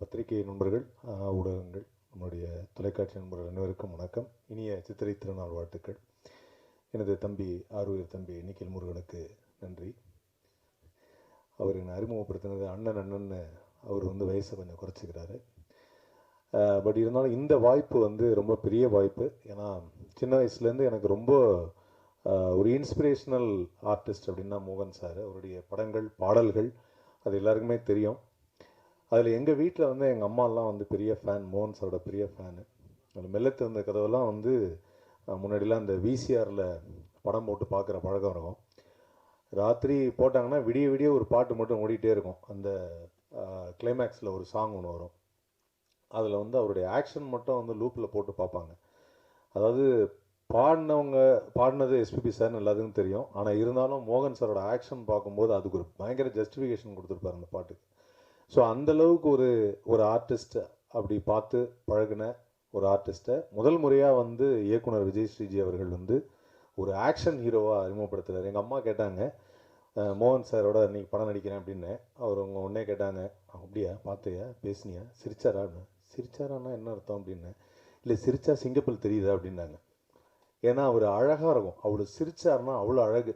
பத்திரிகை நண்பர்கள், ஊடகங்கள், நம்முடைய தொலைக்காட்சி நண்பர்கள் அனைவருக்கும் வணக்கம். இனிய சித்திரை திருநாள் வாழ்த்துக்கள். எனது தம்பி ஆருயிர் தம்பி நிக்கில் முருகனுக்கு நன்றி. அவர் என்னை அறிமுகப்படுத்தினது அண்ணன்னு அவர் வயசை கொஞ்சம் குறைச்சிக்கிறாரு. பட் இருந்தாலும் இந்த வாய்ப்பு ரொம்ப பெரிய வாய்ப்பு. ஏன்னா சின்ன வயசுலேருந்து எனக்கு ரொம்ப ஒரு இன்ஸ்பிரேஷனல் ஆர்டிஸ்ட் அப்படின்னா மோகன் சார். அவருடைய படங்கள், பாடல்கள் அது எல்லாருக்குமே தெரியும். அதில் எங்கள் வீட்டில் எங்கள் அம்மாலாம் பெரிய ஃபேன், மோகன் சாரோட பெரிய ஃபேனு. அதில் மெல்லத்து வந்த கதவெல்லாம் முன்னாடிலாம் அந்த விசிஆரில் படம் போட்டு பார்க்குற பழக்கம் இருக்கும். ராத்திரி போட்டாங்கன்னா விடிய விடிய ஒரு பாட்டு மட்டும் ஓடிட்டே இருக்கும். அந்த கிளைமேக்ஸில் ஒரு சாங் ஒன்று வரும். அதில் அவருடைய ஆக்ஷன் மட்டும் லூப்பில் போட்டு பார்ப்பாங்க. அதாவது பாடினது எஸ்பிபி சார்னு எல்லாத்துக்கும் தெரியும். ஆனால் இருந்தாலும் மோகன் சாரோட ஆக்ஷன் பார்க்கும்போது அதுக்கு ஒரு பயங்கர ஜஸ்டிஃபிகேஷன் கொடுத்துருப்பார் அந்த பாட்டுக்கு. ஸோ அந்தளவுக்கு ஒரு ஆர்டிஸ்ட் அப்படி பார்த்து பழகின ஒரு ஆர்டிஸ்ட்டை முதல் முறையாக இயக்குனர் விஜய் ஸ்ரீஜி அவர்கள் ஒரு ஆக்ஷன் ஹீரோவாக அறிமுகப்படுத்துகிறார். எங்கள் அம்மா கேட்டாங்க, மோகன் சாரோட இன்றைக்கி படம் நடிக்கிறேன் அப்படின்னு. அவங்க உடனே கேட்டாங்க, அப்படியா, பார்த்தியா, பேசுனியா, சிரிச்சாரான்னு. சிரிச்சாரான்னா என்ன அர்த்தம் அப்படின்னு. இல்லை, சிரிச்சா சிங்கப்பல் தெரியுதா அப்படின்னாங்க. ஏன்னா அவர் அழகாக இருக்கும், அவ்வளோ சிரிச்சாருன்னா அவ்வளோ அழகு.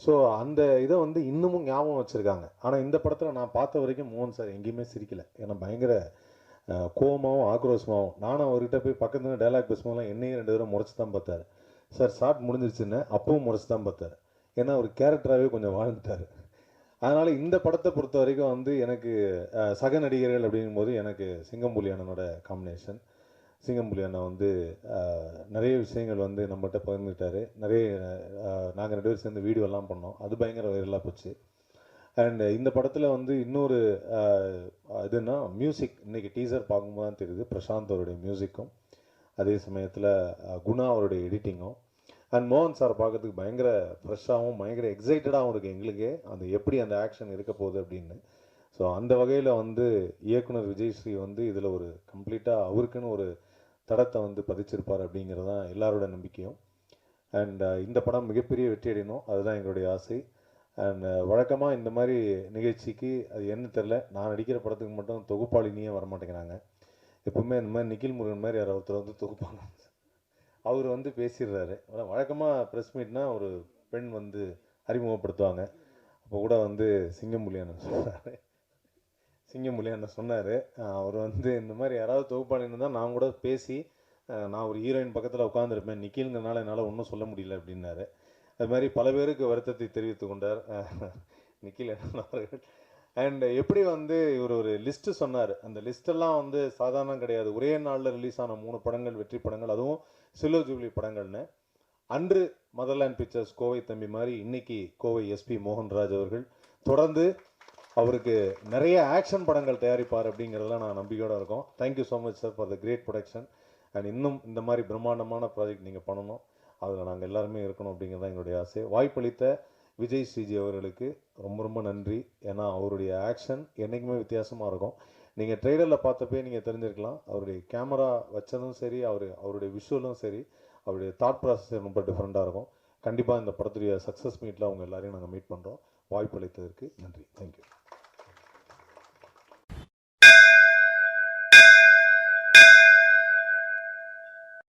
ஸோ அந்த இதை இன்னமும் ஞாபகம் வச்சுருக்காங்க. ஆனால் இந்த படத்தில் நான் பார்த்த வரைக்கும் மோகன் சார் எங்கேயுமே சிரிக்கலை. ஏன்னா பயங்கர கோபமாகவும் ஆக்ரோஷமாகவும். நானும் அவர்கிட்ட போய் பக்கத்துல டைலாக் பேசும்போதெல்லாம் என்னையும் 2 தடவை முறைச்சி தான் பார்த்தாரு. சார் ஷார்ட் முடிஞ்சிருச்சுன்னு அப்பவும் முறைச்சி தான் பார்த்தாரு. ஏன்னா அவர் கேரக்டராகவே கொஞ்சம் வாழ்ந்துட்டார். அதனால் இந்த படத்தை பொறுத்த வரைக்கும் எனக்கு சக நடிகர்கள் அப்படிங்கும்போது எனக்கு சிங்கம்புலி அண்ணனோட காம்பினேஷன். சிங்கம்புலி அண்ணன் நிறைய விஷயங்கள் நம்மகிட்ட பகிர்ந்துட்டார். நிறைய நாங்கள் 2 பேரும் சேர்ந்து வீடியோலாம் பண்ணோம். அது பயங்கர வைரலாக போச்சு. அண்ட் இந்த படத்தில் இன்னொரு இதுன்னா மியூசிக். இன்றைக்கி டீசர் பார்க்கும்போது தான் தெரியுது, பிரசாந்த் அவருடைய மியூசிக்கும் அதே சமயத்தில் குணா அவருடைய எடிட்டிங்கும். அண்ட் மோகன் சார் பார்க்கறதுக்கு பயங்கர ஃப்ரெஷ்ஷாகவும் பயங்கர எக்ஸைட்டடாகவும் இருக்குது எங்களுக்கே, அந்த எப்படி அந்த ஆக்ஷன் இருக்க போகுது அப்படின்னு. ஸோ அந்த வகையில் இயக்குனர் விஜய் ஸ்ரீ இதில் ஒரு கம்ப்ளீட்டாக அவருக்குன்னு ஒரு தடத்தை பதிச்சிருப்பார் அப்படிங்கிறது தான் எல்லாரோட நம்பிக்கையும். அண்ட் இந்த படம் மிகப்பெரிய வெற்றி அடையணும், அதுதான் எங்களுடைய ஆசை. அண்ட் வழக்கமாக இந்த மாதிரி நிகழ்ச்சிக்கு அது என்ன தெரில, நான் நடிக்கிற படத்துக்கு மட்டும் தொகுப்பாளினியே வரமாட்டேங்கிறாங்க. எப்பவுமே இந்த மாதிரி நிக்கில் முருகன் மாதிரி யாராவது ஒருத்தர் தொகுப்பாங்க. அவர் பேசிடுறாரு. வழக்கமாக ப்ரெஸ் மீட்னா ஒரு பெண் அறிமுகப்படுத்துவாங்க. அப்போ கூட சிங்கம்புலி அண்ணன் சொன்னார். சிங்கம்புலி அண்ணன் சொன்னார், அவர் இந்த மாதிரி யாராவது தொகுப்பாளின்னு தான் நான் கூட பேசி, நான் ஒரு ஹீரோயின் பக்கத்தில் உட்காந்துருப்பேன், நிக்கில்ங்கிறனால என்னால் ஒன்றும் சொல்ல முடியல அப்படின்னாரு. அது மாதிரி பல பேருக்கு வருத்தத்தை தெரிவித்து கொண்டார் நிக்கில் அவர்கள். அண்ட் எப்படி இவர் ஒரு லிஸ்ட்டு சொன்னார். அந்த லிஸ்ட்டெல்லாம் சாதாரணம் கிடையாது. ஒரே நாளில் ரிலீஸ் ஆன 3 படங்கள் வெற்றி படங்கள், அதுவும் சில்வர் ஜூப்ளி படங்கள்னு. அன்று மதர்லேண்ட் பிக்சர்ஸ் கோவை தம்பி மாதிரி இன்னைக்கு கோவை எஸ்பி மோகன்ராஜ் அவர்கள் தொடர்ந்து அவருக்கு நிறைய ஆக்ஷன் படங்கள் தயாரிப்பார் அப்படிங்கிறதுலாம் நான் நம்பிக்கையோடு இருக்கோம். Thank you so much sir for the great production. And இன்னும் இந்த மாதிரி பிரம்மாண்டமான ப்ராஜெக்ட் நீங்கள் பண்ணணும், அதில் நாங்கள் எல்லாருமே இருக்கணும் அப்படிங்கிறது தான் எங்களுடைய ஆசை. வாய்ப்பளித்த விஜய் ஸ்ரீஜி அவர்களுக்கு ரொம்ப ரொம்ப நன்றி. ஏன்னா அவருடைய ஆக்ஷன் என்றைக்குமே வித்தியாசமாக இருக்கும். நீங்கள் ட்ரெய்லரில் பார்த்தப்பே நீங்கள் தெரிஞ்சிருக்கலாம், அவருடைய கேமரா வச்சதும் சரி, அவருடைய விஷுவலும் சரி, அவருடைய தாட் ப்ராசஸ் ரொம்ப டிஃப்ரெண்ட்டாக இருக்கும். கண்டிப்பாக இந்த படத்துடைய சக்ஸஸ் மீட்டில் அவங்க எல்லாரையும் நாங்கள் மீட் பண்ணுறோம். வாய்ப்பளித்ததற்கு நன்றி. தேங்க்யூ.